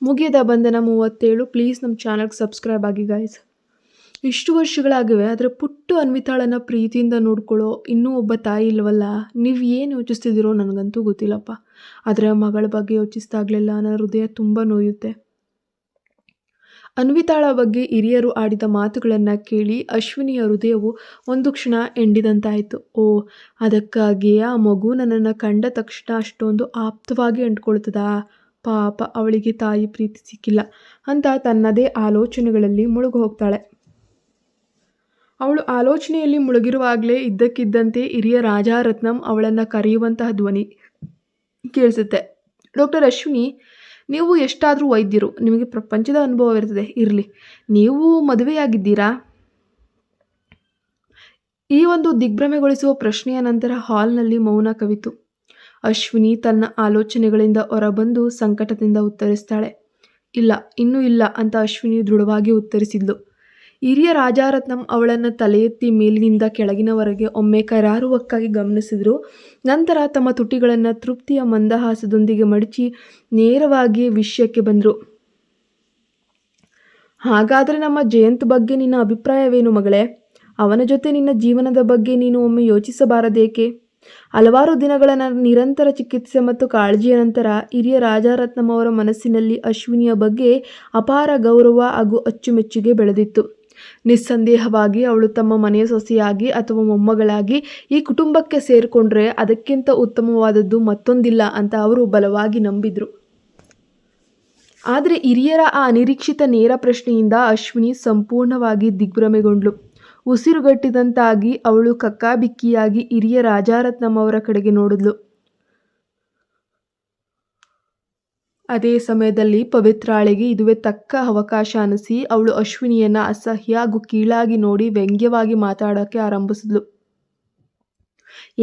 ಮುಗಿಯದ ಬಂಧನ 37. ಪ್ಲೀಸ್ ನಮ್ಮ ಚಾನಲ್ಗೆ ಸಬ್ಸ್ಕ್ರೈಬ್ ಆಗಿ ಗಾಯ್ಸ್. ಇಷ್ಟು ವರ್ಷಗಳಾಗಿವೆ, ಆದರೆ ಪುಟ್ಟು ಅನ್ವಿತಾಳನ್ನು ಪ್ರೀತಿಯಿಂದ ನೋಡ್ಕೊಳ್ಳೋ ಇನ್ನೂ ಒಬ್ಬ ತಾಯಿ ಇಲ್ವಲ್ಲ. ನೀವು ಏನು ಯೋಚಿಸ್ತಿದ್ದೀರೋ ನನಗಂತೂ ಗೊತ್ತಿಲ್ಲಪ್ಪ. ಆದರೆ ಆ ಮಗಳ ಬಗ್ಗೆ ಯೋಚಿಸ್ದಾಗಲೆಲ್ಲ ನನ್ನ ಹೃದಯ ತುಂಬ ನೋಯುತ್ತೆ. ಅನ್ವಿತಾಳ ಬಗ್ಗೆ ಹಿರಿಯರು ಆಡಿದ ಮಾತುಗಳನ್ನು ಕೇಳಿ ಅಶ್ವಿನಿಯ ಹೃದಯವು ಒಂದು ಕ್ಷಣ ಎಂಡಿದಂತಾಯಿತು. ಓ, ಅದಕ್ಕಾಗಿಯೇ ಆ ಮಗು ನನ್ನನ್ನು ಕಂಡ ತಕ್ಷಣ ಅಷ್ಟೊಂದು ಆಪ್ತವಾಗಿ ಅಂಟ್ಕೊಳ್ತದಾ? ಪಾಪ, ಅವಳಿಗೆ ತಾಯಿ ಪ್ರೀತಿ ಸಿಕ್ಕಿಲ್ಲ ಅಂತ ತನ್ನದೇ ಆಲೋಚನೆಗಳಲ್ಲಿ ಮುಳುಗಿ ಹೋಗ್ತಾಳೆ. ಅವಳು ಆಲೋಚನೆಯಲ್ಲಿ ಮುಳುಗಿರುವಾಗಲೇ ಇದ್ದಕ್ಕಿದ್ದಂತೆ ಹಿರಿಯ ರಾಜಾರತ್ನಂ ಅವಳನ್ನು ಕರೆಯುವಂತಹ ಧ್ವನಿ ಕೇಳಿಸುತ್ತೆ. ಡಾಕ್ಟರ್ ಅಶ್ವಿನಿ, ನೀವು ಎಷ್ಟಾದರೂ ವೈದ್ಯರು, ನಿಮಗೆ ಪ್ರಪಂಚದ ಅನುಭವವಿರ್ತದೆ. ಇರಲಿ, ನೀವು ಮದುವೆಯಾಗಿದ್ದೀರಾ? ಈ ಒಂದು ದಿಗ್ಭ್ರಮೆಗೊಳಿಸುವ ಪ್ರಶ್ನೆಯ ನಂತರ ಹಾಲ್ನಲ್ಲಿ ಮೌನ ಕವಿತು. ಅಶ್ವಿನಿ ತನ್ನ ಆಲೋಚನೆಗಳಿಂದ ಹೊರಬಂದು ಸಂಕಟದಿಂದ ಉತ್ತರಿಸ್ತಾಳೆ. ಇಲ್ಲ, ಇನ್ನೂ ಇಲ್ಲ ಅಂತ ಅಶ್ವಿನಿ ದೃಢವಾಗಿ ಉತ್ತರಿಸಿದ್ಲು. ಹಿರಿಯ ರಾಜಾರತ್ನಂ ಅವಳನ್ನು ತಲೆ ಎತ್ತಿ ಮೇಲಿನಿಂದ ಕೆಳಗಿನವರೆಗೆ ಒಮ್ಮೆ ಕರಾರುವಕ್ಕಾಗಿ ಗಮನಿಸಿದರು. ನಂತರ ತಮ್ಮ ತುಟಿಗಳನ್ನು ತೃಪ್ತಿಯ ಮಂದಹಾಸದೊಂದಿಗೆ ಮಡಚಿ ನೇರವಾಗಿ ವಿಷಯಕ್ಕೆ ಬಂದರು. ಹಾಗಾದರೆ ನಮ್ಮ ಜಯಂತ್ ಬಗ್ಗೆ ನಿನ್ನ ಅಭಿಪ್ರಾಯವೇನು ಮಗಳೇ? ಅವನ ಜೊತೆ ನಿನ್ನ ಜೀವನದ ಬಗ್ಗೆ ನೀನು ಒಮ್ಮೆ ಯೋಚಿಸಬಾರದೇಕೆ? ಹಲವಾರು ದಿನಗಳ ನಿರಂತರ ಚಿಕಿತ್ಸೆ ಮತ್ತು ಕಾಳಜಿಯ ನಂತರ ಹಿರಿಯ ರಾಜಾರತ್ನಂ ಅವರ ಮನಸ್ಸಿನಲ್ಲಿ ಅಶ್ವಿನಿಯ ಬಗ್ಗೆ ಅಪಾರ ಗೌರವ ಹಾಗೂ ಅಚ್ಚುಮೆಚ್ಚುಗೆ ಬೆಳೆದಿತ್ತು. ನಿಸ್ಸಂದೇಹವಾಗಿ ಅವಳು ತಮ್ಮ ಮನೆಯ ಸೊಸೆಯಾಗಿ ಅಥವಾ ಮೊಮ್ಮಗಳಾಗಿ ಈ ಕುಟುಂಬಕ್ಕೆ ಸೇರಿಕೊಂಡ್ರೆ ಅದಕ್ಕಿಂತ ಉತ್ತಮವಾದದ್ದು ಮತ್ತೊಂದಿಲ್ಲ ಅಂತ ಅವರು ಬಲವಾಗಿ ನಂಬಿದ್ರು. ಆದರೆ ಹಿರಿಯರ ಆ ಅನಿರೀಕ್ಷಿತ ನೇರ ಪ್ರಶ್ನೆಯಿಂದ ಅಶ್ವಿನಿ ಸಂಪೂರ್ಣವಾಗಿ ದಿಗ್ಭ್ರಮೆಗೊಂಡ್ಳು. ಉಸಿರುಗಟ್ಟಿದಂತಾಗಿ ಅವಳು ಕಕ್ಕಾಬಿಕ್ಕಿಯಾಗಿ ಹಿರಿಯ ರಾಜಾರತ್ನಂ ಅವರ ಕಡೆಗೆ ನೋಡಿದ್ಲು. ಅದೇ ಸಮಯದಲ್ಲಿ ಪವಿತ್ರಾಳಿಗೆ ಇದುವೇ ತಕ್ಕ ಅವಕಾಶ ಅನಿಸಿ ಅವಳು ಅಶ್ವಿನಿಯನ್ನ ಅಸಹ್ಯ ಹಾಗೂ ಕೀಳಾಗಿ ನೋಡಿ ವ್ಯಂಗ್ಯವಾಗಿ ಮಾತಾಡೋಕ್ಕೆ ಆರಂಭಿಸಿದ್ಲು.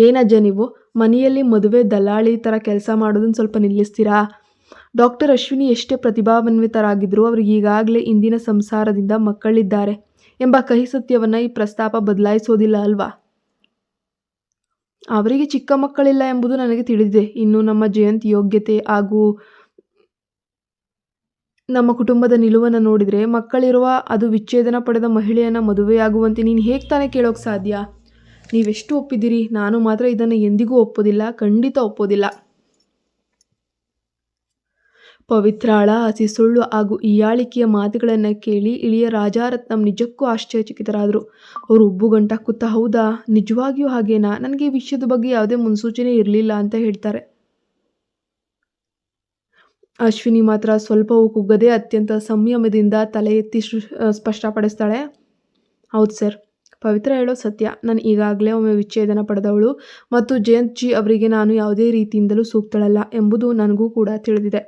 ಏನಜ್ಜ ನೀವು ಮನೆಯಲ್ಲಿ ಮದುವೆ ದಲ್ಲಾಳಿ ಥರ ಕೆಲಸ ಮಾಡೋದನ್ನ ಸ್ವಲ್ಪ ನಿಲ್ಲಿಸ್ತೀರಾ? ಡಾಕ್ಟರ್ ಅಶ್ವಿನಿ ಎಷ್ಟೇ ಪ್ರತಿಭಾನ್ವಿತರಾಗಿದ್ದರೂ ಅವರಿಗೆ ಈಗಾಗಲೇ ಇಂದಿನ ಸಂಸಾರದಿಂದ ಮಕ್ಕಳಿದ್ದಾರೆ ಎಂಬ ಕಹಿ ಸತ್ಯವನ್ನು ಈ ಪ್ರಸ್ತಾಪ ಬದಲಾಯಿಸೋದಿಲ್ಲ ಅಲ್ವಾ? ಅವರಿಗೆ ಚಿಕ್ಕ ಮಕ್ಕಳಿಲ್ಲ ಎಂಬುದು ನನಗೆ ತಿಳಿದಿದೆ. ಇನ್ನು ನಮ್ಮ ಜಯಂತ್ ಯೋಗ್ಯತೆ ಹಾಗೂ ನಮ್ಮ ಕುಟುಂಬದ ನಿಲುವನ್ನು ನೋಡಿದರೆ ಮಕ್ಕಳಿರುವ, ಅದು ವಿಚ್ಛೇದನ ಪಡೆದ ಮಹಿಳೆಯನ್ನು ಮದುವೆಯಾಗುವಂತೆ ನೀನು ಹೇಗೆ ತಾನೇ ಕೇಳೋಕೆ ಸಾಧ್ಯ? ನೀವೆಷ್ಟು ಒಪ್ಪಿದ್ದೀರಿ? ನಾನು ಮಾತ್ರ ಇದನ್ನು ಎಂದಿಗೂ ಒಪ್ಪೋದಿಲ್ಲ, ಖಂಡಿತ ಒಪ್ಪೋದಿಲ್ಲ. ಪವಿತ್ರಾಳ ಹಸಿ ಸುಳ್ಳು ಹಾಗೂ ಹೀಯಾಳಿಕೆಯ ಮಾತುಗಳನ್ನು ಕೇಳಿ ಇಳಿಯ ರಾಜಾರತ್ನಂ ನಿಜಕ್ಕೂ ಆಶ್ಚರ್ಯಚಕಿತರಾದರು. ಅವರು ಉಬ್ಬುಗಂಟಾಕುತ್ತಾ, ಹೌದಾ, ನಿಜವಾಗಿಯೂ ಹಾಗೇನಾ? ನನಗೆ ಈ ವಿಷಯದ ಬಗ್ಗೆ ಯಾವುದೇ ಮುನ್ಸೂಚನೆ ಇರಲಿಲ್ಲ ಅಂತ ಹೇಳ್ತಾರೆ. ಅಶ್ವಿನಿ ಮಾತ್ರ ಸ್ವಲ್ಪವೂ ಕುಗ್ಗದೆ ಅತ್ಯಂತ ಸಂಯಮದಿಂದ ತಲೆ ಎತ್ತಿ ಸ್ಪಷ್ಟಪಡಿಸ್ತಾಳೆ. ಹೌದು ಸರ್, ಪವಿತ್ರ ಹೇಳೋ ಸತ್ಯ. ನಾನು ಈಗಾಗಲೇ ಒಮ್ಮೆ ವಿಚ್ಛೇದನ ಪಡೆದವಳು ಮತ್ತು ಜಯಂತ್ ಜಿ ಅವರಿಗೆ ನಾನು ಯಾವುದೇ ರೀತಿಯಿಂದಲೂ ಸೂಕ್ತಳಲ್ಲ ಎಂಬುದು ನನಗೂ ಕೂಡ ತಿಳಿದಿದೆ.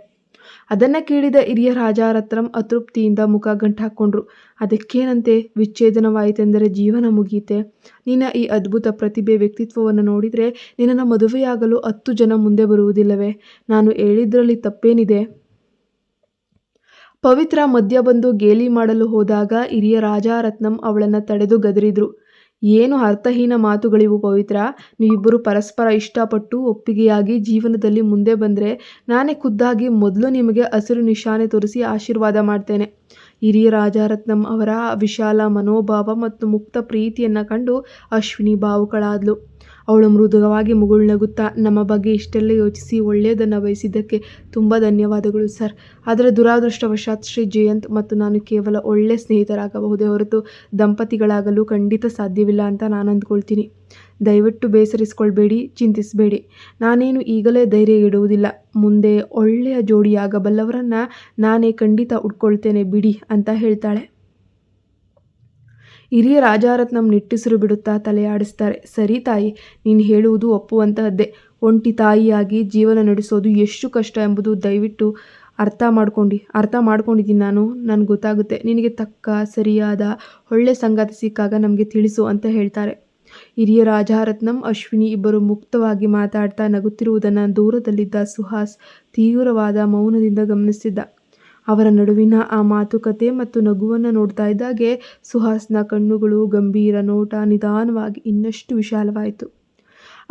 ಅದನ್ನು ಕೇಳಿದ ಹಿರಿಯ ರಾಜಾರತ್ನಂ ಅತೃಪ್ತಿಯಿಂದ ಮುಖ ಗಂಟಾಕೊಂಡ್ರು. ಅದಕ್ಕೇನಂತೆ? ವಿಚ್ಛೇದನವಾಯಿತೆಂದರೆ ಜೀವನ ಮುಗಿಯುತ್ತೆ? ನಿನ್ನ ಈ ಅದ್ಭುತ ಪ್ರತಿಭೆ, ವ್ಯಕ್ತಿತ್ವವನ್ನು ನೋಡಿದರೆ ನಿನ್ನನ್ನು ಮದುವೆಯಾಗಲು 10 ಜನ ಮುಂದೆ ಬರುವುದಿಲ್ಲವೇ? ನಾನು ಹೇಳಿದ್ರಲ್ಲಿ ತಪ್ಪೇನಿದೆ? ಪವಿತ್ರ ಮಧ್ಯ ಬಂದು ಗೇಲಿ ಮಾಡಲು ಹೋದಾಗ ಹಿರಿಯ ರಾಜಾರತ್ನಂ ಅವಳನ್ನು ತಡೆದು ಗದರಿದ್ರು. ಏನು ಅರ್ಥಹೀನ ಮಾತುಗಳಿವು ಪವಿತ್ರ? ನೀವಿಬ್ಬರು ಪರಸ್ಪರ ಇಷ್ಟಪಟ್ಟು ಒಪ್ಪಿಗೆಯಾಗಿ ಜೀವನದಲ್ಲಿ ಮುಂದೆ ಬಂದರೆ ನಾನೇ ಖುದ್ದಾಗಿ ಮೊದಲು ನಿಮಗೆ ಹಸಿರು ನಿಶಾನೆ ತೋರಿಸಿ ಆಶೀರ್ವಾದ ಮಾಡ್ತೇನೆ. ಹಿರಿಯ ರಾಜಾರತ್ನಂ ಅವರ ವಿಶಾಲ ಮನೋಭಾವ ಮತ್ತು ಮುಕ್ತ ಪ್ರೀತಿಯನ್ನು ಕಂಡು ಅಶ್ವಿನಿ ಭಾವುಕಳಾದ್ಲು. ಅವಳು ಮೃದುವಾಗಿ ಮುಗುಳ್ನಗುತ್ತಾ, ನಮ್ಮ ಬಗ್ಗೆ ಇಷ್ಟೆಲ್ಲ ಯೋಚಿಸಿ ಒಳ್ಳೆಯದನ್ನು ಬಯಸಿದ್ದಕ್ಕೆ ತುಂಬ ಧನ್ಯವಾದಗಳು ಸರ್. ಆದರೆ ದುರಾದೃಷ್ಟವಶಾತ್ ಶ್ರೀ ಜಯಂತ್ ಮತ್ತು ನಾನು ಕೇವಲ ಒಳ್ಳೆ ಸ್ನೇಹಿತರಾಗಬಹುದೇ ಹೊರತು ದಂಪತಿಗಳಾಗಲು ಖಂಡಿತ ಸಾಧ್ಯವಿಲ್ಲ ಅಂತ ನಾನು ಅಂದ್ಕೊಳ್ತೀನಿ. ದಯವಿಟ್ಟು ಬೇಸರಿಸ್ಕೊಳ್ಬೇಡಿ, ಚಿಂತಿಸಬೇಡಿ. ನಾನೇನು ಈಗಲೇ ಧೈರ್ಯ ಇಡುವುದಿಲ್ಲ. ಮುಂದೆ ಒಳ್ಳೆಯ ಜೋಡಿಯಾಗಬಲ್ಲವರನ್ನು ನಾನೇ ಖಂಡಿತ ಉಟ್ಕೊಳ್ತೇನೆ ಬಿಡಿ ಅಂತ ಹೇಳ್ತಾಳೆ. ಹಿರಿಯ ರಾಜಾರತ್ನಂ ನಿಟ್ಟುಸಿರು ಬಿಡುತ್ತಾ ತಲೆ ಆಡಿಸ್ತಾರೆ. ಸರಿ ತಾಯಿ, ನೀನು ಹೇಳುವುದು ಒಪ್ಪುವಂತಹದ್ದೇ. ಒಂಟಿ ತಾಯಿಯಾಗಿ ಜೀವನ ನಡೆಸೋದು ಎಷ್ಟು ಕಷ್ಟ ಎಂಬುದು ದಯವಿಟ್ಟು ಅರ್ಥ ಮಾಡ್ಕೊಂಡಿದ್ದೀನಿ ನಾನು. ನನಗೆ ಗೊತ್ತಾಗುತ್ತೆ. ನಿನಗೆ ತಕ್ಕ ಸರಿಯಾದ ಒಳ್ಳೆ ಸಂಗಾತಿ ಸಿಕ್ಕಾಗ ನಮಗೆ ತಿಳಿಸು ಅಂತ ಹೇಳ್ತಾರೆ. ಹಿರಿಯ ರಾಜಾರತ್ನಂ ಅಶ್ವಿನಿ ಇಬ್ಬರು ಮುಕ್ತವಾಗಿ ಮಾತಾಡ್ತಾ ನಗುತ್ತಿರುವುದನ್ನು ದೂರದಲ್ಲಿದ್ದ ಸುಹಾಸ್ ತೀವ್ರವಾದ ಮೌನದಿಂದ ಗಮನಿಸಿದ್ದ. ಅವರ ನಡುವಿನ ಆ ಮಾತುಕತೆ ಮತ್ತು ನಗುವನ್ನು ನೋಡ್ತಾ ಇದ್ದಾಗೆ ಸುಹಾಸ್ನ ಕಣ್ಣುಗಳು ಗಂಭೀರ ನೋಟ ನಿಧಾನವಾಗಿ ಇನ್ನಷ್ಟು ವಿಶಾಲವಾಯಿತು.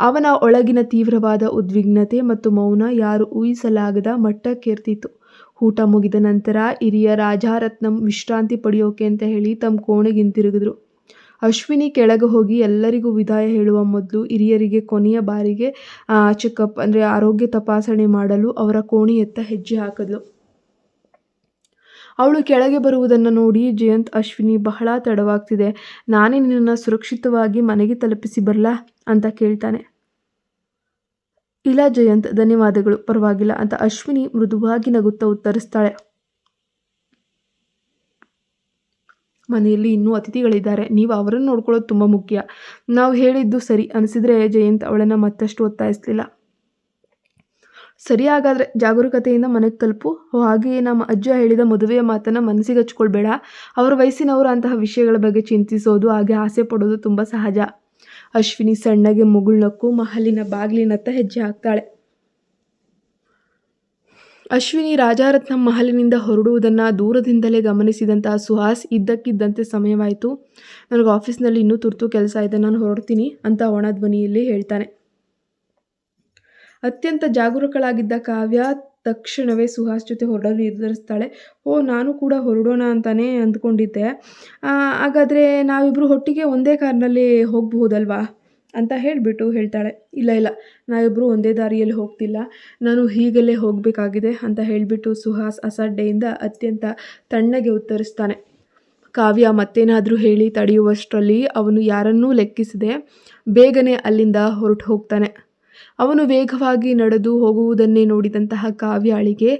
ಅವನ ಒಳಗಿನ ತೀವ್ರವಾದ ಉದ್ವಿಗ್ನತೆ ಮತ್ತು ಮೌನ ಯಾರು ಊಹಿಸಲಾಗದ ಮಟ್ಟಕ್ಕೇರ್ತಿತ್ತು. ಊಟ ಮುಗಿದ ನಂತರ ಹಿರಿಯ ರಾಜಾರತ್ನಂ ವಿಶ್ರಾಂತಿ ಪಡೆಯೋಕೆ ಅಂತ ಹೇಳಿ ತಮ್ಮ ಕೋಣೆಗೆ ಹಿಂತಿರುಗಿದ್ರು. ಅಶ್ವಿನಿ ಕೆಳಗೆ ಹೋಗಿ ಎಲ್ಲರಿಗೂ ವಿದಾಯ ಹೇಳುವ ಮೊದಲು ಹಿರಿಯರಿಗೆ ಕೊನೆಯ ಬಾರಿಗೆ ಚೆಕಪ್ ಅಂದರೆ ಆರೋಗ್ಯ ತಪಾಸಣೆ ಮಾಡಲು ಅವರ ಕೋಣೆಯತ್ತ ಹೆಜ್ಜೆ ಹಾಕಿದ್ಲು. ಅವಳು ಕೆಳಗೆ ಬರುವುದನ್ನು ನೋಡಿ ಜಯಂತ್, ಅಶ್ವಿನಿ ಬಹಳ ತಡವಾಗ್ತಿದೆ, ನಾನೇ ನಿನ್ನನ್ನು ಸುರಕ್ಷಿತವಾಗಿ ಮನೆಗೆ ತಲುಪಿಸಿ ಬರಲಾ ಅಂತ ಕೇಳ್ತಾನೆ. ಇಲ್ಲ ಜಯಂತ್, ಧನ್ಯವಾದಗಳು, ಪರವಾಗಿಲ್ಲ ಅಂತ ಅಶ್ವಿನಿ ಮೃದುವಾಗಿ ನಗುತ್ತಾ ಉತ್ತರಿಸ್ತಾಳೆ. ಮನೆಯಲ್ಲಿ ಇನ್ನೂ ಅತಿಥಿಗಳಿದ್ದಾರೆ, ನೀವು ಅವರನ್ನು ನೋಡ್ಕೊಳ್ಳೋದು ತುಂಬ ಮುಖ್ಯ. ನಾವು ಹೇಳಿದ್ದು ಸರಿ ಅನಿಸಿದ್ರೆ ಜಯಂತ್ ಅವಳನ್ನು ಮತ್ತಷ್ಟು ಒತ್ತಾಯಿಸಲಿಲ್ಲ. ಸರಿ, ಹಾಗಾದರೆ ಜಾಗರೂಕತೆಯಿಂದ ಮನೆಗೆ ತಲುಪು. ಹಾಗೆಯೇ ನಮ್ಮ ಅಜ್ಜ ಹೇಳಿದ ಮದುವೆಯ ಮಾತನ್ನು ಮನಸ್ಸಿಗೆ ಹಚ್ಕೊಳ್ಬೇಡ. ಅವರ ವಯಸ್ಸಿನವರು ಅಂತಹ ವಿಷಯಗಳ ಬಗ್ಗೆ ಚಿಂತಿಸೋದು ಹಾಗೆ ಆಸೆ ಪಡೋದು ತುಂಬ ಸಹಜ. ಅಶ್ವಿನಿ ಸಣ್ಣಗೆ ಮುಗುಳ್ನಕ್ಕು ಮಹಲಿನ ಬಾಗಿಲಿನತ್ತ ಹೆಜ್ಜೆ ಹಾಕ್ತಾಳೆ. ಅಶ್ವಿನಿ ರಾಜಾರತ್ನಂ ಮಹಲಿನಿಂದ ಹೊರಡುವುದನ್ನು ದೂರದಿಂದಲೇ ಗಮನಿಸಿದಂತಹ ಸುಹಾಸ್, ಇದ್ದಕ್ಕಿದ್ದಂತೆ ಸಮಯವಾಯಿತು, ನನಗೆ ಆಫೀಸ್ನಲ್ಲಿ ಇನ್ನೂ ತುರ್ತು ಕೆಲಸ ಇದೆ, ನಾನು ಹೊರಡ್ತೀನಿ ಅಂತ ಒಣ ಧ್ವನಿಯಲ್ಲಿ ಹೇಳ್ತಾನೆ. ಅತ್ಯಂತ ಜಾಗರೂಕಳಾಗಿದ್ದ ಕಾವ್ಯ ತಕ್ಷಣವೇ ಸುಹಾಸ್ ಜೊತೆ ಹೊರಡಲು ನಿರ್ಧರಿಸ್ತಾಳೆ. ನಾನು ಕೂಡ ಹೊರಡೋಣ ಅಂತಾನೆ ಅಂದ್ಕೊಂಡಿದ್ದೆ, ಹಾಗಾದರೆ ನಾವಿಬ್ಬರು ಒಟ್ಟಿಗೆ ಒಂದೇ ಕಾರ್ನಲ್ಲಿ ಹೋಗಬಹುದಲ್ವಾ ಅಂತ ಹೇಳಿಬಿಟ್ಟು ಹೇಳ್ತಾಳೆ. ಇಲ್ಲ, ನಾವಿಬ್ಬರು ಒಂದೇ ದಾರಿಯಲ್ಲಿ ಹೋಗ್ತಿಲ್ಲ, ನಾನು ಹೀಗಲೇ ಹೋಗಬೇಕಾಗಿದೆ ಅಂತ ಹೇಳಿಬಿಟ್ಟು ಸುಹಾಸ್ ಅಸಡ್ಡೆಯಿಂದ ಅತ್ಯಂತ ತಣ್ಣಗೆ ಉತ್ತರಿಸ್ತಾನೆ. ಕಾವ್ಯ ಮತ್ತೇನಾದರೂ ಹೇಳಿ ತಡೆಯುವಷ್ಟರಲ್ಲಿ ಅವನು ಯಾರನ್ನೂ ಲೆಕ್ಕಿಸದೆ ಬೇಗನೆ ಅಲ್ಲಿಂದ ಹೊರಟು ಹೋಗ್ತಾನೆ. ಅವನು ವೇಗವಾಗಿ ನಡೆದು ಹೋಗುವುದನ್ನೇ ನೋಡಿದಂತಹ ಕಾವ್ಯಾಳಿಗೆ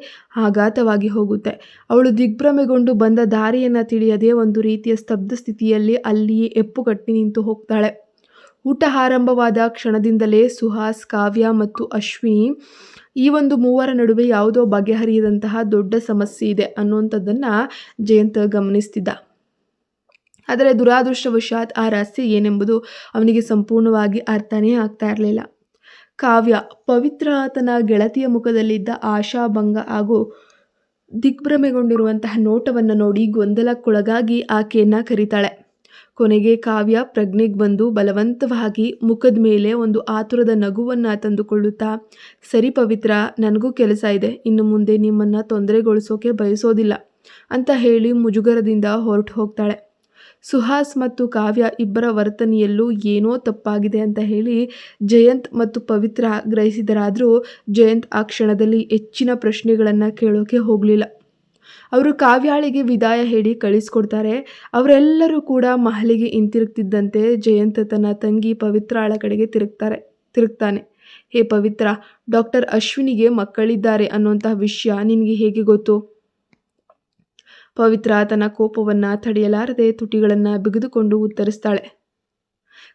ಆಘಾತವಾಗಿ ಹೋಗುತ್ತೆ. ಅವಳು ದಿಗ್ಭ್ರಮೆಗೊಂಡು ಬಂದ ದಾರಿಯನ್ನು ತಿಳಿಯದೆ ಒಂದು ರೀತಿಯ ಸ್ತಬ್ಧ ಸ್ಥಿತಿಯಲ್ಲಿ ಅಲ್ಲಿಯೇ ಎಪ್ಪುಗಟ್ಟಿ ನಿಂತು ಹೋಗ್ತಾಳೆ. ಊಟ ಆರಂಭವಾದ ಕ್ಷಣದಿಂದಲೇ ಸುಹಾಸ್, ಕಾವ್ಯ ಮತ್ತು ಅಶ್ವಿನಿ ಈ ಒಂದು ಮೂವರ ನಡುವೆ ಯಾವುದೋ ಬಗೆಹರಿಯದಂತಹ ದೊಡ್ಡ ಸಮಸ್ಯೆ ಇದೆ ಅನ್ನುವಂಥದ್ದನ್ನು ಜಯಂತ್ ಗಮನಿಸ್ತಿದ್ದ. ಆದರೆ ದುರಾದೃಷ್ಟವಶಾತ್ ಆ ರಹಸ್ಯ ಏನೆಂಬುದು ಅವನಿಗೆ ಸಂಪೂರ್ಣವಾಗಿ ಅರ್ಥನೇ ಆಗ್ತಾ ಇರಲಿಲ್ಲ. ಕಾವ್ಯ ಪವಿತ್ರ ತನ್ನ ಗೆಳತಿಯ ಮುಖದಲ್ಲಿದ್ದ ಆಶಾಭಂಗ ಹಾಗೂ ದಿಗ್ಭ್ರಮೆಗೊಂಡಿರುವಂತಹ ನೋಟವನ್ನು ನೋಡಿ ಗೊಂದಲಕ್ಕೊಳಗಾಗಿ ಆಕೆಯನ್ನು ಕರೀತಾಳೆ. ಕೊನೆಗೆ ಕಾವ್ಯ ಪ್ರಜ್ಞೆಗೆ ಬಂದು ಬಲವಂತವಾಗಿ ಮುಖದ ಮೇಲೆ ಒಂದು ಆತುರದ ನಗುವನ್ನು ತಂದುಕೊಳ್ಳುತ್ತಾ, ಸರಿ ಪವಿತ್ರ, ನನಗೂ ಕೆಲಸ ಇದೆ, ಇನ್ನು ಮುಂದೆ ನಿಮ್ಮನ್ನು ತೊಂದರೆಗೊಳಿಸೋಕೆ ಬಯಸೋದಿಲ್ಲ ಅಂತ ಹೇಳಿ ಮುಜುಗರದಿಂದ ಹೊರಟು ಹೋಗ್ತಾಳೆ. ಸುಹಾಸ್ ಮತ್ತು ಕಾವ್ಯ ಇಬ್ಬರ ವರ್ತನೆಯಲ್ಲೂ ಏನೋ ತಪ್ಪಾಗಿದೆ ಅಂತ ಹೇಳಿ ಜಯಂತ್ ಮತ್ತು ಪವಿತ್ರ ಗ್ರಹಿಸಿದರಾದರೂ ಜಯಂತ್ ಆ ಕ್ಷಣದಲ್ಲಿ ಹೆಚ್ಚಿನ ಪ್ರಶ್ನೆಗಳನ್ನು ಕೇಳೋಕೆ ಹೋಗಲಿಲ್ಲ. ಅವರು ಕಾವ್ಯಾಳಿಗೆ ವಿದಾಯ ಹೇಳಿ ಕಳಿಸ್ಕೊಡ್ತಾರೆ. ಅವರೆಲ್ಲರೂ ಕೂಡ ಮಹಲಿಗೆ ಹಿಂತಿರುಗ್ತಿದ್ದಂತೆ ಜಯಂತ್ ತನ್ನ ತಂಗಿ ಪವಿತ್ರಾಳ ಕಡೆಗೆ ತಿರುಗ್ತಾನೆ. ಹೇ ಪವಿತ್ರ, ಡಾಕ್ಟರ್ ಅಶ್ವಿನಿಗೆ ಮಕ್ಕಳಿದ್ದಾರೆ ಅನ್ನುವಂತಹ ವಿಷಯ ನಿನಗೆ ಹೇಗೆ ಗೊತ್ತು? ಪವಿತ್ರ ತನ್ನ ಕೋಪವನ್ನು ತಡೆಯಲಾರದೆ ತುಟಿಗಳನ್ನು ಬಿಗಿದುಕೊಂಡು ಉತ್ತರಿಸ್ತಾಳೆ.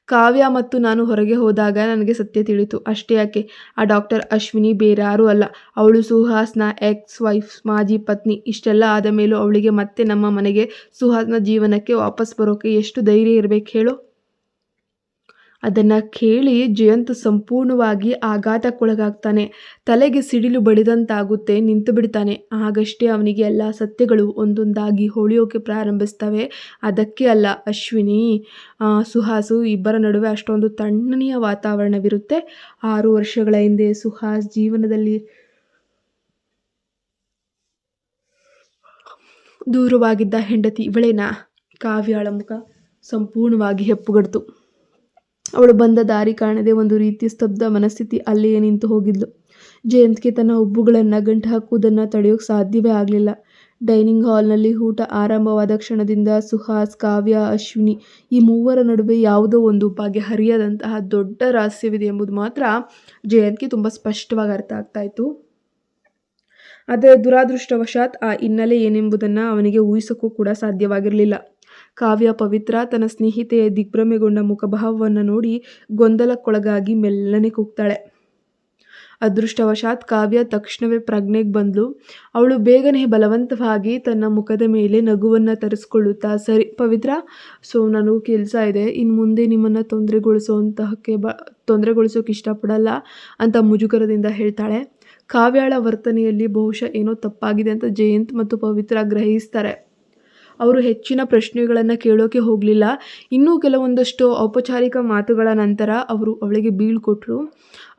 ಕಾವ್ಯ ಮತ್ತು ನಾನು ಹೊರಗೆ ಹೋದಾಗ ನನಗೆ ಸತ್ಯ ತಿಳಿತು, ಅಷ್ಟೇ ಯಾಕೆ? ಆ ಡಾಕ್ಟರ್ ಅಶ್ವಿನಿ ಬೇರಾರೂ ಅಲ್ಲ, ಅವಳು ಸುಹಾಸ್ನ ಎಕ್ಸ್ ವೈಫ್, ಮಾಜಿ ಪತ್ನಿ. ಇಷ್ಟೆಲ್ಲ ಆದ ಮೇಲೂ ಅವಳಿಗೆ ಮತ್ತೆ ನಮ್ಮ ಮನೆಗೆ, ಸುಹಾಸ್ನ ಜೀವನಕ್ಕೆ ವಾಪಸ್ ಬರೋಕೆ ಎಷ್ಟು ಧೈರ್ಯ ಇರಬೇಕು ಹೇಳು? ಅದನ್ನು ಕೇಳಿ ಜಯಂತ್ ಸಂಪೂರ್ಣವಾಗಿ ಆಘಾತಕ್ಕೊಳಗಾಗ್ತಾನೆ. ತಲೆಗೆ ಸಿಡಿಲು ಬಡಿದಂತಾಗುತ್ತೆ, ನಿಂತು ಬಿಡ್ತಾನೆ. ಆಗಷ್ಟೇ ಅವನಿಗೆ ಎಲ್ಲ ಸತ್ಯಗಳು ಒಂದೊಂದಾಗಿ ಹೊಳೆಯೋಕೆ ಪ್ರಾರಂಭಿಸ್ತವೆ. ಅದಕ್ಕೆ ಅಲ್ಲ ಅಶ್ವಿನಿ, ಸುಹಾಸು ಇಬ್ಬರ ನಡುವೆ ಅಷ್ಟೊಂದು ತಣ್ಣನೆಯ ವಾತಾವರಣವಿರುತ್ತೆ. 6 ವರ್ಷಗಳ ಹಿಂದೆ ಸುಹಾಸ್ ಜೀವನದಲ್ಲಿ ದೂರವಾಗಿದ್ದ ಹೆಂಡತಿ ಇವಳೇನಾ? ಕಾವ್ಯಾಳ ಮುಖ ಸಂಪೂರ್ಣವಾಗಿ ಹೆಪ್ಪುಗಡ್ತು. ಅವಳು ಬಂದ ದಾರಿ ಕಾಣದೆ ಒಂದು ರೀತಿಯ ಸ್ತಬ್ಧ ಮನಸ್ಥಿತಿ ಅಲ್ಲಿಯೇ ನಿಂತು ಹೋಗಿದ್ಲು. ಜಯಂತ್ಗೆ ತನ್ನ ಹುಬ್ಬುಗಳನ್ನು ಗಂಟು ಹಾಕುವುದನ್ನು ತಡೆಯೋಕೆ ಸಾಧ್ಯವೇ ಆಗಲಿಲ್ಲ. ಡೈನಿಂಗ್ ಹಾಲ್ನಲ್ಲಿ ಊಟ ಆರಂಭವಾದ ಕ್ಷಣದಿಂದ ಸುಹಾಸ್, ಕಾವ್ಯ, ಅಶ್ವಿನಿ ಈ ಮೂವರ ನಡುವೆ ಯಾವುದೋ ಒಂದು ಬಗೆಹರಿಯದಂತಹ ದೊಡ್ಡ ರಹಸ್ಯವಿದೆ ಎಂಬುದು ಮಾತ್ರ ಜಯಂತ್ಗೆ ತುಂಬ ಸ್ಪಷ್ಟವಾಗಿ ಅರ್ಥ ಆಗ್ತಾ ಇತ್ತು. ಆದರೆ ದುರಾದೃಷ್ಟವಶಾತ್ ಆ ಹಿನ್ನೆಲೆ ಏನೆಂಬುದನ್ನು ಅವನಿಗೆ ಊಹಿಸೋಕ್ಕೂ ಕೂಡ ಸಾಧ್ಯವಾಗಿರಲಿಲ್ಲ. ಕಾವ್ಯ ಪವಿತ್ರ ತನ್ನ ಸ್ನೇಹಿತೆಯ ದಿಗ್ಭ್ರಮೆಗೊಂಡ ಮುಖಭಾವವನ್ನು ನೋಡಿ ಗೊಂದಲಕ್ಕೊಳಗಾಗಿ ಮೆಲ್ಲನೆ ಕೂಗ್ತಾಳೆ. ಅದೃಷ್ಟವಶಾತ್ ಕಾವ್ಯ ತಕ್ಷಣವೇ ಪ್ರಜ್ಞೆಗೆ ಬಂದಳು. ಅವಳು ಬೇಗನೆ ಬಲವಂತವಾಗಿ ತನ್ನ ಮುಖದ ಮೇಲೆ ನಗುವನ್ನು ತರಿಸ್ಕೊಳ್ಳುತ್ತಾ, ಸರಿ ಪವಿತ್ರ, ನನಗೂ ಕೆಲಸ ಇದೆ, ಇನ್ನು ಮುಂದೆ ನಿಮ್ಮನ್ನು ತೊಂದರೆಗೊಳಿಸೋಕೆ ಇಷ್ಟಪಡಲ್ಲ ಅಂತ ಮುಜುಗರದಿಂದ ಹೇಳ್ತಾಳೆ. ಕಾವ್ಯಾಳ ವರ್ತನೆಯಲ್ಲಿ ಬಹುಶಃ ಏನೋ ತಪ್ಪಾಗಿದೆ ಅಂತ ಜಯಂತ್ ಮತ್ತು ಪವಿತ್ರ ಗ್ರಹಿಸ್ತಾರೆ. ಅವರು ಹೆಚ್ಚಿನ ಪ್ರಶ್ನೆಗಳನ್ನು ಕೇಳೋಕೆ ಹೋಗಲಿಲ್ಲ. ಇನ್ನೂ ಕೆಲವೊಂದಷ್ಟು ಔಪಚಾರಿಕ ಮಾತುಗಳ ನಂತರ ಅವರು ಅವಳಿಗೆ ಬೀಳ್ಕೊಟ್ರು.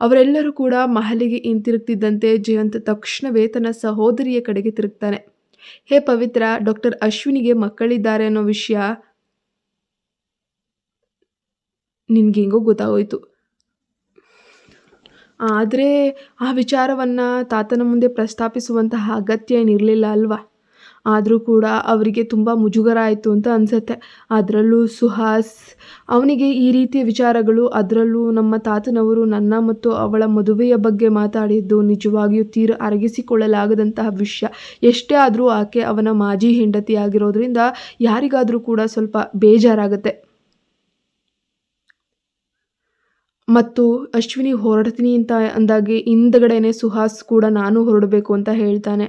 ಅವರೆಲ್ಲರೂ ಕೂಡ ಮಹಲಿಗೆ ಹಿಂತಿರುಗ್ತಿದ್ದಂತೆ ಜಯಂತ್ ತಕ್ಷಣವೇ ತನ್ನ ಸಹೋದರಿಯ ಕಡೆಗೆ ತಿರುಗ್ತಾನೆ. ಹೇ ಪವಿತ್ರ, ಡಾಕ್ಟರ್ ಅಶ್ವಿನಿಗೆ ಮಕ್ಕಳಿದ್ದಾರೆ ಅನ್ನೋ ವಿಷಯ ನಿನ್ಗೆ ಹೆಂಗೋ ಗೊತ್ತಾಗೋಯ್ತು. ಆದರೆ ಆ ವಿಚಾರವನ್ನು ತಾತನ ಮುಂದೆ ಪ್ರಸ್ತಾಪಿಸುವಂತಹ ಅಗತ್ಯ ಏನಿರಲಿಲ್ಲ ಅಲ್ವಾ? ಆದರೂ ಕೂಡ ಅವರಿಗೆ ತುಂಬ ಮುಜುಗರ ಆಯಿತು ಅಂತ ಅನಿಸುತ್ತೆ. ಅದರಲ್ಲೂ ಸುಹಾಸ್ ಅವನಿಗೆ ಈ ರೀತಿಯ ವಿಚಾರಗಳು, ಅದರಲ್ಲೂ ನಮ್ಮ ತಾತನವರು ನನ್ನ ಮತ್ತು ಅವಳ ಮದುವೆಯ ಬಗ್ಗೆ ಮಾತಾಡಿದ್ದು ನಿಜವಾಗಿಯೂ ಅರಗಿಸಿಕೊಳ್ಳಲಾಗದಂತಹ ವಿಷಯ. ಎಷ್ಟೇ ಆದರೂ ಆಕೆ ಅವನ ಮಾಜಿ ಹೆಂಡತಿ ಆಗಿರೋದ್ರಿಂದ ಯಾರಿಗಾದರೂ ಕೂಡ ಸ್ವಲ್ಪ ಬೇಜಾರಾಗುತ್ತೆ. ಮತ್ತು ಅಶ್ವಿನಿ ಹೊರಡ್ತೀನಿ ಅಂತ ಅಂದಾಗೆ ಹಿಂದ್ಗಡೆನೆ ಸುಹಾಸ್ ಕೂಡ ನಾನು ಹೊರಡಬೇಕು ಅಂತ ಹೇಳ್ತಾನೆ.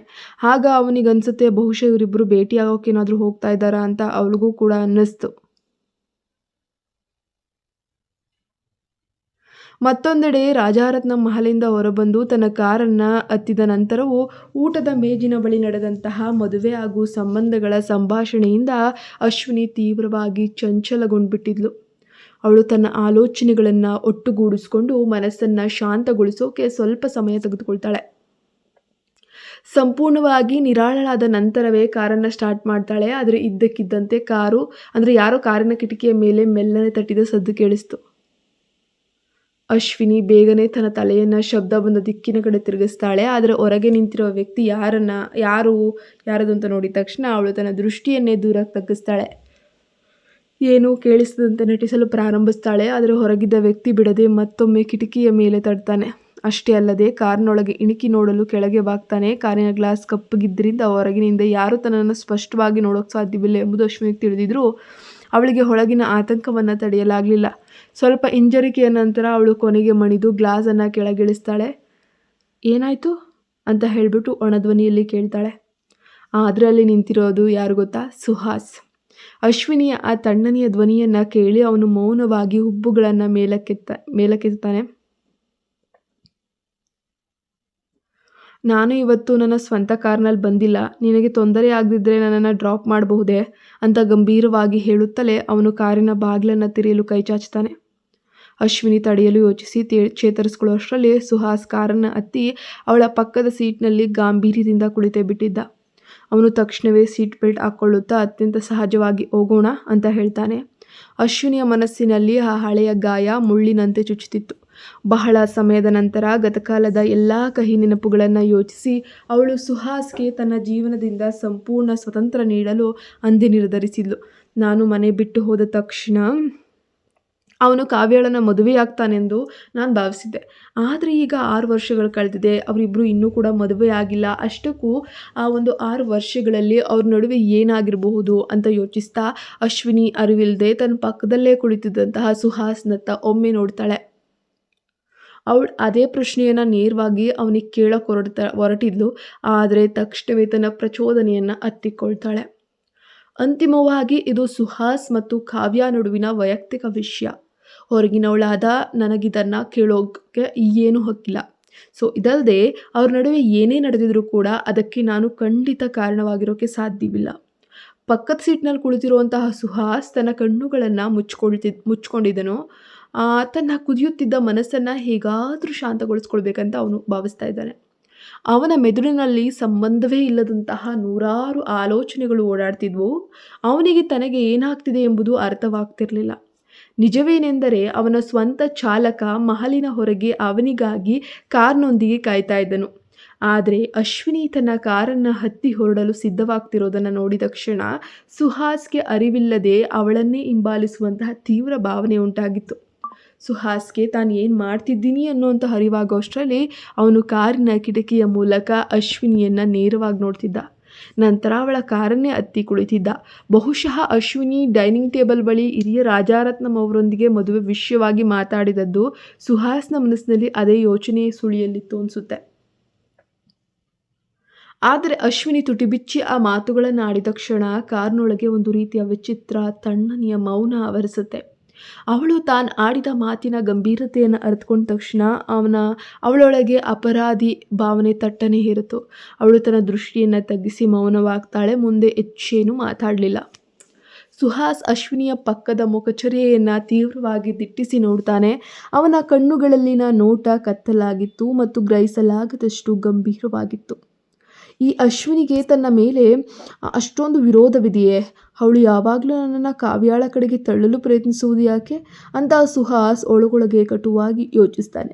ಆಗ ಅವನಿಗನ್ಸುತ್ತೆ ಬಹುಶಃ ಇವರಿಬ್ಬರು ಭೇಟಿಯಾಗೋಕ್ಕೇನಾದರೂ ಹೋಗ್ತಾ ಇದ್ದಾರಾ ಅಂತ ಅವಳಿಗೂ ಕೂಡ ಅನ್ನಿಸ್ತು. ಮತ್ತೊಂದೆಡೆ ರಾಜಾರತ್ನ ಮಹಲಿಂದ ಹೊರಬಂದು ತನ್ನ ಕಾರನ್ನು ಹತ್ತಿದ ನಂತರವೂ ಊಟದ ಮೇಜಿನ ಬಳಿ ನಡೆದಂತಹ ಮದುವೆ ಹಾಗೂ ಸಂಬಂಧಗಳ ಸಂಭಾಷಣೆಯಿಂದ ಅಶ್ವಿನಿ ತೀವ್ರವಾಗಿ ಚಂಚಲಗೊಂಡ್ಬಿಟ್ಟಿದ್ಲು. ಅವಳು ತನ್ನ ಆಲೋಚನೆಗಳನ್ನು ಒಟ್ಟುಗೂಡಿಸ್ಕೊಂಡು ಮನಸ್ಸನ್ನು ಶಾಂತಗೊಳಿಸೋಕೆ ಸ್ವಲ್ಪ ಸಮಯ ತೆಗೆದುಕೊಳ್ತಾಳೆ. ಸಂಪೂರ್ಣವಾಗಿ ನಿರಾಳಳಾದ ನಂತರವೇ ಕಾರನ್ನು ಸ್ಟಾರ್ಟ್ ಮಾಡ್ತಾಳೆ. ಆದರೆ ಇದ್ದಕ್ಕಿದ್ದಂತೆ ಯಾರೋ ಕಾರಿನ ಕಿಟಕಿಯ ಮೇಲೆ ಮೆಲ್ಲನೆ ತಟ್ಟಿದ ಸದ್ದು ಕೇಳಿಸ್ತು. ಅಶ್ವಿನಿ ಬೇಗನೆ ತನ್ನ ತಲೆಯನ್ನು ಶಬ್ದ ಬಂದ ದಿಕ್ಕಿನ ಕಡೆ ತಿರುಗಿಸ್ತಾಳೆ. ಆದರೆ ಹೊರಗೆ ನಿಂತಿರುವ ವ್ಯಕ್ತಿ ಯಾರದು ಅಂತ ನೋಡಿದ ತಕ್ಷಣ ಅವಳು ತನ್ನ ದೃಷ್ಟಿಯನ್ನೇ ದೂರಕ್ಕೆ ತಗ್ಗಿಸ್ತಾಳೆ. ಏನೂ ಕೇಳಿಸದಂತೆ ನಟಿಸಲು ಪ್ರಾರಂಭಿಸ್ತಾಳೆ. ಆದರೆ ಹೊರಗಿದ್ದ ವ್ಯಕ್ತಿ ಬಿಡದೆ ಮತ್ತೊಮ್ಮೆ ಕಿಟಕಿಯ ಮೇಲೆ ತಡ್ತಾನೆ. ಅಷ್ಟೇ ಅಲ್ಲದೆ ಕಾರಿನೊಳಗೆ ಇಣುಕಿ ನೋಡಲು ಕೆಳಗೆ ಬಾಗ್ತಾನೆ. ಕಾರಿನ ಗ್ಲಾಸ್ ಕಪ್ಪಗಿದ್ದರಿಂದ ಹೊರಗಿನಿಂದ ಯಾರೂ ತನ್ನನ್ನು ಸ್ಪಷ್ಟವಾಗಿ ನೋಡೋಕೆ ಸಾಧ್ಯವಿಲ್ಲ ಎಂಬುದು ಅಶ್ವಿನಿಗೆ ತಿಳಿದಿದ್ರೂ ಅವಳಿಗೆ ಒಳಗಿನ ಆತಂಕವನ್ನು ತಡೆಯಲಾಗಲಿಲ್ಲ. ಸ್ವಲ್ಪ ಹಿಂಜರಿಕೆಯ ನಂತರ ಅವಳು ಕೊನೆಗೆ ಮಣಿದು ಗ್ಲಾಸನ್ನು ಕೆಳಗಿಳಿಸ್ತಾಳೆ. ಏನಾಯಿತು ಅಂತ ಹೇಳಿಬಿಟ್ಟು ಒಣಧ್ವನಿಯಲ್ಲಿ ಕೇಳ್ತಾಳೆ. ಅದರಲ್ಲಿ ನಿಂತಿರೋದು ಯಾರು ಗೊತ್ತಾ? ಸುಹಾಸ್. ಅಶ್ವಿನಿಯ ಆ ತಣ್ಣನೆಯ ಧ್ವನಿಯನ್ನು ಕೇಳಿ ಅವನು ಮೌನವಾಗಿ ಹುಬ್ಬುಗಳನ್ನು ಮೇಲಕ್ಕೆತ್ತಾನೆ. ನಾನು ಇವತ್ತು ನನ್ನ ಸ್ವಂತ ಕಾರ್ನಲ್ಲಿ ಬಂದಿಲ್ಲ. ನಿನಗೆ ತೊಂದರೆ ಆಗದಿದ್ದರೆ ನನ್ನನ್ನು ಡ್ರಾಪ್ ಮಾಡಬಹುದೇ ಅಂತ ಗಂಭೀರವಾಗಿ ಹೇಳುತ್ತಲೇ ಅವನು ಕಾರಿನ ಬಾಗಿಲನ್ನು ತೆರೆಯಲು ಕೈಚಾಚ್ತಾನೆ. ಅಶ್ವಿನಿ ತಡೆಯಲು ಯೋಚಿಸಿ ಚೇತರಿಸಿಕೊಳ್ಳುವಷ್ಟರಲ್ಲಿ ಸುಹಾಸ್ ಕಾರನ್ನು ಹತ್ತಿ ಅವಳ ಪಕ್ಕದ ಸೀಟ್ನಲ್ಲಿ ಗಾಂಭೀರ್ಯದಿಂದ ಕುಳಿತೇ ಬಿಟ್ಟಿದ್ದ. ಅವನು ತಕ್ಷಣವೇ ಸೀಟ್ ಬೆಲ್ಟ್ ಹಾಕ್ಕೊಳ್ಳುತ್ತಾ ಅತ್ಯಂತ ಸಹಜವಾಗಿ ಹೋಗೋಣ ಅಂತ ಹೇಳ್ತಾನೆ. ಅಶ್ವಿನಿಯ ಮನಸ್ಸಿನಲ್ಲಿ ಆ ಹಳೆಯ ಗಾಯ ಮುಳ್ಳಿನಂತೆ ಚುಚ್ಚುತ್ತಿತ್ತು. ಬಹಳ ಸಮಯದ ನಂತರ ಗತಕಾಲದ ಎಲ್ಲ ಕಹಿ ನೆನಪುಗಳನ್ನು ಯೋಚಿಸಿ ಅವಳು ಸುಹಾಸ್ಗೆ ತನ್ನ ಜೀವನದಿಂದ ಸಂಪೂರ್ಣ ಸ್ವತಂತ್ರ ನೀಡಲು ಅಂದೇ ನಿರ್ಧರಿಸಿದ್ಲು. ನಾನು ಮನೆ ಬಿಟ್ಟು ಹೋದ ತಕ್ಷಣ ಅವನು ಕಾವ್ಯಳನ್ನು ಮದುವೆಯಾಗ್ತಾನೆಂದು ನಾನು ಭಾವಿಸಿದ್ದೆ. ಆದರೆ ಈಗ 6 ವರ್ಷಗಳು ಕಳೆದಿದೆ. ಅವರಿಬ್ಬರು ಇನ್ನೂ ಕೂಡ ಮದುವೆ ಆಗಿಲ್ಲ. ಅಷ್ಟಕ್ಕೂ ಆ ಒಂದು 6 ವರ್ಷಗಳಲ್ಲಿ ಅವ್ರ ನಡುವೆ ಏನಾಗಿರಬಹುದು ಅಂತ ಯೋಚಿಸ್ತಾ ಅಶ್ವಿನಿ ಅರಿವಿಲ್ಲದೆ ತನ್ನ ಪಕ್ಕದಲ್ಲೇ ಕುಳಿತಿದ್ದಂತಹ ಸುಹಾಸ್ನತ್ತ ಒಮ್ಮೆ ನೋಡ್ತಾಳೆ. ಅವಳು ಅದೇ ಪ್ರಶ್ನೆಯನ್ನು ನೇರವಾಗಿ ಅವನಿಗೆ ಕೇಳೋಕೆ ಹೊರಟಿದ್ಲು. ಆದರೆ ತಕ್ಷಣವೇ ತನ್ನ ಪ್ರಚೋದನೆಯನ್ನು ಹತ್ತಿಕೊಳ್ತಾಳೆ. ಅಂತಿಮವಾಗಿ ಇದು ಸುಹಾಸ್ ಮತ್ತು ಕಾವ್ಯ ನಡುವಿನ ವೈಯಕ್ತಿಕ ವಿಷಯ. ಹೊರಗಿನವಳಾದ ನನಗಿದನ್ನು ಕೇಳೋಕ್ಕೆ ಏನೂ ಹಕ್ಕಿಲ್ಲ. ಸೊ ಇದಲ್ಲದೆ ಅವ್ರ ನಡುವೆ ಏನೇ ನಡೆದಿದ್ರೂ ಕೂಡ ಅದಕ್ಕೆ ನಾನು ಖಂಡಿತ ಕಾರಣವಾಗಿರೋಕ್ಕೆ ಸಾಧ್ಯವಿಲ್ಲ. ಪಕ್ಕದ ಸೀಟ್ನಲ್ಲಿ ಕುಳಿತಿರುವಂತಹ ಸುಹಾಸ್ ತನ್ನ ಕಣ್ಣುಗಳನ್ನು ಮುಚ್ಕೊಂಡಿದ್ದನು. ತನ್ನ ಕುದಿಯುತ್ತಿದ್ದ ಮನಸ್ಸನ್ನು ಹೇಗಾದರೂ ಶಾಂತಗೊಳಿಸ್ಕೊಳ್ಬೇಕಂತ ಅವನು ಭಾವಿಸ್ತಾ ಇದ್ದಾನೆ. ಅವನ ಮೆದುಳಿನಲ್ಲಿ ಸಂಬಂಧವೇ ಇಲ್ಲದಂತಹ ನೂರಾರು ಆಲೋಚನೆಗಳು ಓಡಾಡ್ತಿದ್ವು. ಅವನಿಗೆ ತನಗೆ ಏನಾಗ್ತಿದೆ ಎಂಬುದು ಅರ್ಥವಾಗ್ತಿರಲಿಲ್ಲ. ನಿಜವೇನೆಂದರೆ ಅವನ ಸ್ವಂತ ಚಾಲಕ ಮಹಲಿನ ಹೊರಗೆ ಅವನಿಗಾಗಿ ಕಾರ್ನೊಂದಿಗೆ ಕಾಯ್ತಾ ಇದ್ದನು. ಆದರೆ ಅಶ್ವಿನಿ ತನ್ನ ಕಾರನ್ನು ಹತ್ತಿ ಹೊರಡಲು ಸಿದ್ಧವಾಗ್ತಿರೋದನ್ನು ನೋಡಿದ ಕ್ಷಣ ಸುಹಾಸ್ಗೆ ಅರಿವಿಲ್ಲದೆ ಅವಳನ್ನೇ ಹಿಂಬಾಲಿಸುವಂತಹ ತೀವ್ರ ಭಾವನೆ ಉಂಟಾಗಿತ್ತು. ಸುಹಾಸ್ಗೆ ತಾನು ಏನು ಮಾಡ್ತಿದ್ದೀನಿ ಅನ್ನೋಂಥ ಅರಿವಾಗೋಷ್ಟರಲ್ಲಿ ಅವನು ಕಾರಿನ ಕಿಟಕಿಯ ಮೂಲಕ ಅಶ್ವಿನಿಯನ್ನು ನೇರವಾಗಿ ನೋಡ್ತಿದ್ದ. ನಂತರ ಅವಳ ಕಾರನ್ನೇ ಹತ್ತಿ ಕುಳಿತಿದ್ದ. ಬಹುಶಃ ಅಶ್ವಿನಿ ಡೈನಿಂಗ್ ಟೇಬಲ್ ಬಳಿ ಹಿರಿಯ ರಾಜಾರತ್ನಂ ಅವರೊಂದಿಗೆ ಮದುವೆ ವಿಷಯವಾಗಿ ಮಾತಾಡಿದದ್ದು ಸುಹಾಸ್ನ ಮನಸ್ಸಿನಲ್ಲಿ ಅದೇ ಯೋಚನೆ ಸುಳಿಯಲ್ಲಿತ್ತು ಅನಿಸುತ್ತೆ. ಆದರೆ ಅಶ್ವಿನಿ ತುಟಿಬಿಚ್ಚಿ ಆ ಮಾತುಗಳನ್ನು ಆಡಿದ ಕ್ಷಣ ಕಾರ್ನೊಳಗೆ ಒಂದು ರೀತಿಯ ವಿಚಿತ್ರ ತಣ್ಣನೆಯ ಮೌನ ಆವರಿಸುತ್ತೆ. ಅವಳು ತಾನು ಆಡಿದ ಮಾತಿನ ಗಂಭೀರತೆಯನ್ನು ಅರಿತುಕೊಂಡ ತಕ್ಷಣ ಅವಳೊಳಗೆ ಅಪರಾಧಿ ಭಾವನೆ ತಟ್ಟನೆ ಏರಿತು. ಅವಳು ತನ್ನ ದೃಷ್ಟಿಯನ್ನು ತಗ್ಗಿಸಿ ಮೌನವಾಗ್ತಾಳೆ. ಮುಂದೆ ಹೆಚ್ಚೇನು ಮಾತಾಡಲಿಲ್ಲ. ಸುಹಾಸ್ ಅಶ್ವಿನಿಯ ಪಕ್ಕದ ಮುಖಚರ್ಯೆಯನ್ನು ತೀವ್ರವಾಗಿ ದಿಟ್ಟಿಸಿ ನೋಡ್ತಾನೆ. ಅವನ ಕಣ್ಣುಗಳಲ್ಲಿನ ನೋಟ ಕತ್ತಲಾಗಿತ್ತು ಮತ್ತು ಗ್ರಹಿಸಲಾಗದಷ್ಟು ಗಂಭೀರವಾಗಿತ್ತು. ಈ ಅಶ್ವಿನಿಗೆ ತನ್ನ ಮೇಲೆ ಅಷ್ಟೊಂದು ವಿರೋಧವಿದೆಯೇ? ಅವಳು ಯಾವಾಗಲೂ ನನ್ನನ್ನು ಕಾವ್ಯಾಳ ಕಡೆಗೆ ತಳ್ಳಲು ಪ್ರಯತ್ನಿಸುವುದು ಯಾಕೆ ಅಂತ ಸುಹಾಸ್ ಒಳಗೊಳಗೆ ಕಟುವಾಗಿ ಯೋಚಿಸ್ತಾನೆ.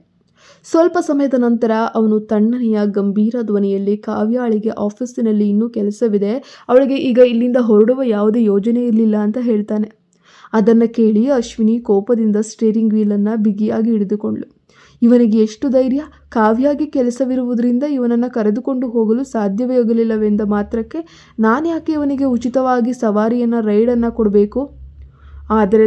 ಸ್ವಲ್ಪ ಸಮಯದ ನಂತರ ಅವನು ತಣ್ಣನೆಯ ಗಂಭೀರ ಧ್ವನಿಯಲ್ಲಿ, ಕಾವ್ಯಾಳಿಗೆ ಆಫೀಸಿನಲ್ಲಿ ಇನ್ನೂ ಕೆಲಸವಿದೆ, ಅವಳಿಗೆ ಈಗ ಇಲ್ಲಿಂದ ಹೊರಡುವ ಯಾವುದೇ ಯೋಜನೆ ಇರಲಿಲ್ಲ ಅಂತ ಹೇಳ್ತಾನೆ. ಅದನ್ನು ಕೇಳಿ ಅಶ್ವಿನಿ ಕೋಪದಿಂದ ಸ್ಟೇರಿಂಗ್ ವೀಲನ್ನು ಬಿಗಿಯಾಗಿ ಹಿಡಿದುಕೊಂಡ್ಳು. ಇವನಿಗೆ ಎಷ್ಟು ಧೈರ್ಯ! ಕಾವ್ಯಾಗಿ ಕೆಲಸವಿರುವುದರಿಂದ ಇವನನ್ನು ಕರೆದುಕೊಂಡು ಹೋಗಲು ಸಾಧ್ಯವೇ ಆಗಲಿಲ್ಲವೆಂದ ಮಾತ್ರಕ್ಕೆ ನಾನು ಯಾಕೆ ಇವನಿಗೆ ಉಚಿತವಾಗಿ ಸವಾರಿಯನ್ನು ರೈಡನ್ನು ಕೊಡಬೇಕು? ಆದರೆ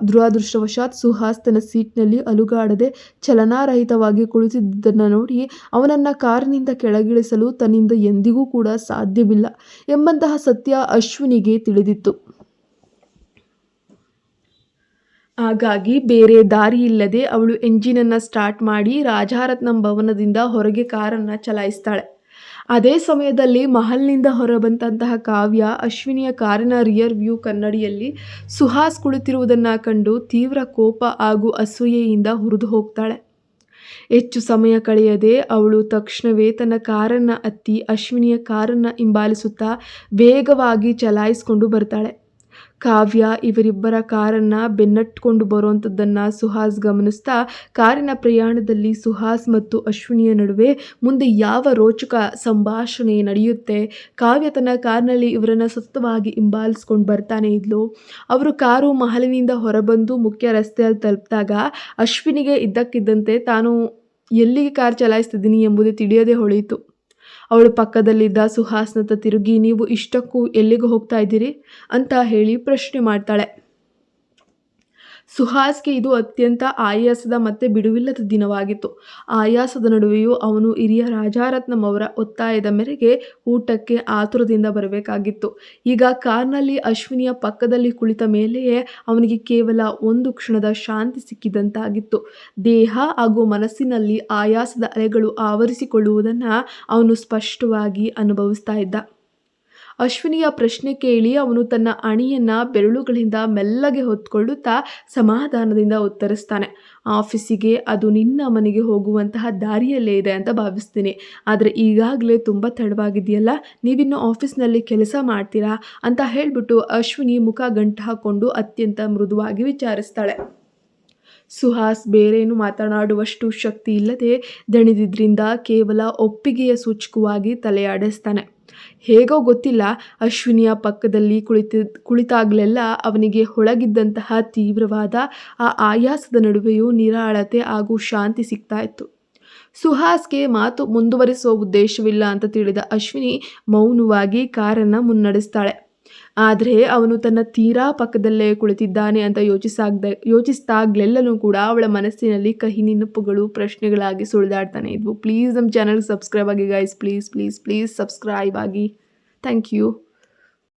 ದುರಾದೃಷ್ಟವಶಾತ್ ಸುಹಾಸ್ ತನ್ನ ಸೀಟ್ನಲ್ಲಿ ಅಲುಗಾಡದೆ ಚಲನಾರಹಿತವಾಗಿ ಕುಳಿತಿದ್ದನ್ನು ನೋಡಿ ಅವನನ್ನು ಕಾರಿನಿಂದ ಕೆಳಗಿಳಿಸಲು ತನ್ನಿಂದ ಎಂದಿಗೂ ಕೂಡ ಸಾಧ್ಯವಿಲ್ಲ ಎಂಬಂತಹ ಸತ್ಯ ಅಶ್ವಿನಿಗೆ ತಿಳಿದಿತ್ತು. ಹಾಗಾಗಿ ಬೇರೆ ದಾರಿಯಿಲ್ಲದೆ ಅವಳು ಎಂಜಿನನ್ನು ಸ್ಟಾರ್ಟ್ ಮಾಡಿ ರಾಜಾರತ್ನಂ ಭವನದಿಂದ ಹೊರಗೆ ಕಾರನ್ನು ಚಲಾಯಿಸ್ತಾಳೆ. ಅದೇ ಸಮಯದಲ್ಲಿ ಮಹಲ್ನಿಂದ ಹೊರಬಂತಹ ಕಾವ್ಯ ಅಶ್ವಿನಿಯ ಕಾರಿನ ರಿಯರ್ ವ್ಯೂ ಕನ್ನಡಿಯಲ್ಲಿ ಸುಹಾಸ್ ಕುಳಿತಿರುವುದನ್ನು ಕಂಡು ತೀವ್ರ ಕೋಪ ಹಾಗೂ ಅಸೂಯೆಯಿಂದ ಹುರಿದು ಹೋಗ್ತಾಳೆ. ಹೆಚ್ಚು ಸಮಯ ಕಳೆಯದೆ ಅವಳು ತಕ್ಷಣವೇ ತನ್ನ ಕಾರನ್ನು ಹತ್ತಿ ಅಶ್ವಿನಿಯ ಕಾರನ್ನು ಹಿಂಬಾಲಿಸುತ್ತಾ ವೇಗವಾಗಿ ಚಲಾಯಿಸಿಕೊಂಡು ಬರ್ತಾಳೆ. ಕಾವ್ಯ ಇವರಿಬ್ಬರ ಕಾರನ್ನು ಬೆನ್ನಟ್ಕೊಂಡು ಬರುವಂಥದ್ದನ್ನು ಸುಹಾಸ್ ಗಮನಿಸ್ತಾ ಕಾರಿನ ಪ್ರಯಾಣದಲ್ಲಿ ಸುಹಾಸ್ ಮತ್ತು ಅಶ್ವಿನಿಯ ನಡುವೆ ಮುಂದೆ ಯಾವ ರೋಚಕ ಸಂಭಾಷಣೆ ನಡೆಯುತ್ತೆ. ಕಾವ್ಯ ತನ್ನ ಕಾರ್ನಲ್ಲಿ ಇವರನ್ನು ಸತತವಾಗಿ ಹಿಂಬಾಲಿಸ್ಕೊಂಡು ಬರ್ತಾನೆ ಇದ್ಲು. ಅವರು ಕಾರು ಮಹಲಿನಿಂದ ಹೊರಬಂದು ಮುಖ್ಯ ರಸ್ತೆಯಲ್ಲಿ ತಲುಪಿದಾಗ ಅಶ್ವಿನಿಗೆ ಇದ್ದಕ್ಕಿದ್ದಂತೆ ತಾನು ಎಲ್ಲಿಗೆ ಕಾರ್ ಚಲಾಯಿಸ್ತಿದ್ದೀನಿ ಎಂಬುದೇ ತಿಳಿಯದೆ ಹೊಳೆಯಿತು. ಅವಳು ಪಕ್ಕದಲ್ಲಿದ್ದ ಸುಹಾಸ್ನತ್ತ ತಿರುಗಿ, ನೀವು ಇಷ್ಟಕ್ಕೂ ಎಲ್ಲಿಗೆ ಹೋಗ್ತಾ ಇದ್ದೀರಿ ಅಂತ ಹೇಳಿ ಪ್ರಶ್ನೆ ಮಾಡ್ತಾಳೆ. ಸುಹಾಸ್ಗೆ ಇದು ಅತ್ಯಂತ ಆಯಾಸದ ಮತ್ತು ಬಿಡುವಿಲ್ಲದ ದಿನವಾಗಿತ್ತು. ಆಯಾಸದ ನಡುವೆಯೂ ಅವನು ಹಿರಿಯ ರಾಜಾರತ್ನಂ ಅವರ ಒತ್ತಾಯದ ಮೇರೆಗೆ ಊಟಕ್ಕೆ ಆತುರದಿಂದ ಬರಬೇಕಾಗಿತ್ತು. ಈಗ ಕಾರ್ನಲ್ಲಿ ಅಶ್ವಿನಿಯ ಪಕ್ಕದಲ್ಲಿ ಕುಳಿತ ಮೇಲೆಯೇ ಅವನಿಗೆ ಕೇವಲ ಒಂದು ಕ್ಷಣದ ಶಾಂತಿ ಸಿಕ್ಕಿದಂತಾಗಿತ್ತು. ದೇಹ ಹಾಗೂ ಮನಸ್ಸಿನಲ್ಲಿ ಆಯಾಸದ ಅಲೆಗಳು ಆವರಿಸಿಕೊಳ್ಳುವುದನ್ನು ಅವನು ಸ್ಪಷ್ಟವಾಗಿ ಅನುಭವಿಸ್ತಾ ಇದ್ದ. ಅಶ್ವಿನಿಯ ಪ್ರಶ್ನೆ ಕೇಳಿ ಅವನು ತನ್ನ ಅಣಿಯನ್ನು ಬೆರಳುಗಳಿಂದ ಮೆಲ್ಲಗೆ ಹೊತ್ಕೊಳ್ಳುತ್ತಾ ಸಮಾಧಾನದಿಂದ ಉತ್ತರಿಸ್ತಾನೆ. ಆಫೀಸಿಗೆ ಅದು ನಿನ್ನ ಮನೆಗೆ ಹೋಗುವಂತಹ ದಾರಿಯಲ್ಲೇ ಇದೆ ಅಂತ ಭಾವಿಸ್ತೀನಿ. ಆದರೆ ಈಗಾಗಲೇ ತುಂಬ ತಡವಾಗಿದೆಯಲ್ಲ, ನೀವಿನ್ನು ಆಫೀಸ್ನಲ್ಲಿ ಕೆಲಸ ಮಾಡ್ತೀರಾ ಅಂತ ಹೇಳಿಬಿಟ್ಟು ಅಶ್ವಿನಿ ಮುಖ ಗಂಟು ಹಾಕ್ಕೊಂಡು ಅತ್ಯಂತ ಮೃದುವಾಗಿ ವಿಚಾರಿಸ್ತಾಳೆ. ಸುಹಾಸ್ ಬೇರೇನು ಮಾತನಾಡುವಷ್ಟು ಶಕ್ತಿ ಇಲ್ಲದೆ ದಣಿದಿದ್ರಿಂದ ಕೇವಲ ಒಪ್ಪಿಗೆಯ ಸೂಚಕವಾಗಿ ತಲೆಯಾಡಿಸ್ತಾನೆ. ಹೇಗೋ ಗೊತ್ತಿಲ್ಲ, ಅಶ್ವಿನಿಯ ಪಕ್ಕದಲ್ಲಿ ಕುಳಿತಾಗಲೆಲ್ಲ ಅವನಿಗೆ ಒಳಗಿದ್ದಂತಹ ತೀವ್ರವಾದ ಆ ಆಯಾಸದ ನಡುವೆಯೂ ನಿರಾಳತೆ ಹಾಗೂ ಶಾಂತಿ ಸಿಗ್ತಾ ಇತ್ತು. ಸುಹಾಸ್ಗೆ ಮಾತು ಮುಂದುವರಿಸುವ ಉದ್ದೇಶವಿಲ್ಲ ಅಂತ ತಿಳಿದ ಅಶ್ವಿನಿ ಮೌನವಾಗಿ ಕಾರನ್ನು ಮುನ್ನಡೆಸ್ತಾಳೆ. ಆದರೆ ಅವನು ತನ್ನ ತೀರಾ ಪಕ್ಕದಲ್ಲೇ ಕುಳಿತಿದ್ದಾನೆ ಅಂತ ಯೋಚಿಸಿದಾಗಲೆಲ್ಲನೂ ಕೂಡ ಅವಳ ಮನಸ್ಸಿನಲ್ಲಿ ಕಹಿ ನೆನಪುಗಳು ಪ್ರಶ್ನೆಗಳಾಗಿ ಸುಳಿದಾಡ್ತಾನೆ ಇದ್ವು. ಪ್ಲೀಸ್ ನಮ್ಮ ಚಾನಲ್ಗೆ ಸಬ್ಸ್ಕ್ರೈಬ್ ಆಗಿ guys, please please please subscribe ಆಗಿ. Thank you.